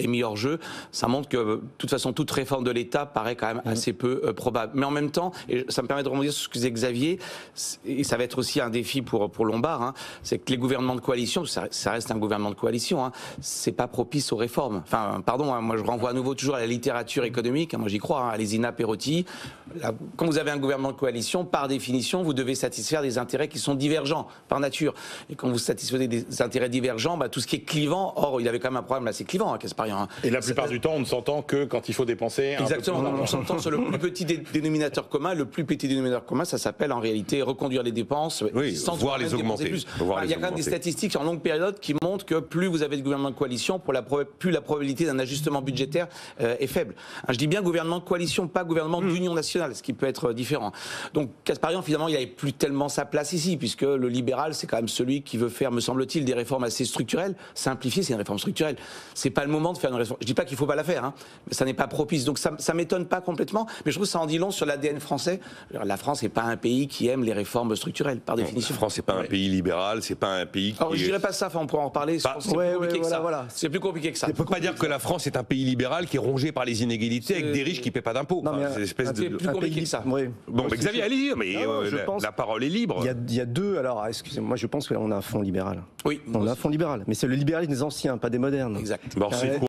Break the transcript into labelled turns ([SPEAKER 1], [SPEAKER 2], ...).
[SPEAKER 1] mis hors jeu, ça montre que, de toute façon, toute réforme de l'État paraît quand même assez peu probable. Mais en même temps, et ça me permet de rebondir sur ce que disait Xavier, et ça va être aussi un défi pour Lombard, hein, c'est que les gouvernements de coalition, ça reste un gouvernement de coalition, hein, c'est pas propice aux réformes. Enfin, pardon, hein, moi je renvoie à nouveau toujours à la littérature économique, hein, moi j'y crois, hein, à Lésina Perotti. Quand vous avez un gouvernement de coalition, par définition, vous devez satisfaire des intérêts qui sont divergents, par nature. Et quand vous satisfaites des intérêts divergents, bah, tout ce qui est clivant, or il avait quand même un problème assez clivant, hein, Kasparyan. Hein.
[SPEAKER 2] Et la plupart du temps, on ne s'entend que quand il faut dépenser un
[SPEAKER 1] Exactement,
[SPEAKER 2] peu plus
[SPEAKER 1] on s'entend sur le plus petit dénominateur commun. Le plus petit dénominateur commun, ça s'appelle en réalité reconduire les dépenses, sans
[SPEAKER 3] voire les augmenter.
[SPEAKER 1] Plus. Enfin, il y a quand même des statistiques en longue période qui montrent que plus vous avez de gouvernements de coalition, plus la probabilité d'un ajustement budgétaire est faible. Je dis bien gouvernement de coalition, pas gouvernement d'union nationale, ce qui peut être différent. Donc Kasparyan, finalement, il n'avait plus tellement sa place ici, puisque le libéral, c'est quand même celui qui veut faire, me semble-t-il, des réformes assez structurelles. Simplifier, c'est une réforme structurelle. C'est pas le moment de faire une réforme. Je dis pas qu'il faut pas la faire, hein, mais ça n'est pas propice. Donc ça m'étonne pas complètement, mais je trouve que ça en dit long sur l'ADN français. La France n'est pas un pays qui aime les réformes structurelles, par définition.
[SPEAKER 3] La France, c'est pas un pays libéral, c'est pas un pays qui...
[SPEAKER 1] Alors, je dirais pas ça, enfin, on pourra en reparler. C'est plus compliqué que ça.
[SPEAKER 3] On peut pas dire que la France est un pays libéral qui est rongé par les inégalités avec des riches qui paient pas d'impôts.
[SPEAKER 1] C'est plus compliqué que ça.
[SPEAKER 3] Bon, Xavier, allez, mais la parole est libre.
[SPEAKER 4] Il y a deux. Alors, excusez-moi, je pense qu'on a un fond libéral.
[SPEAKER 1] Oui.
[SPEAKER 4] On a un fond libéral, mais c'est le libéralisme des anciens, pas des modernes.
[SPEAKER 1] Exact.
[SPEAKER 3] Bon,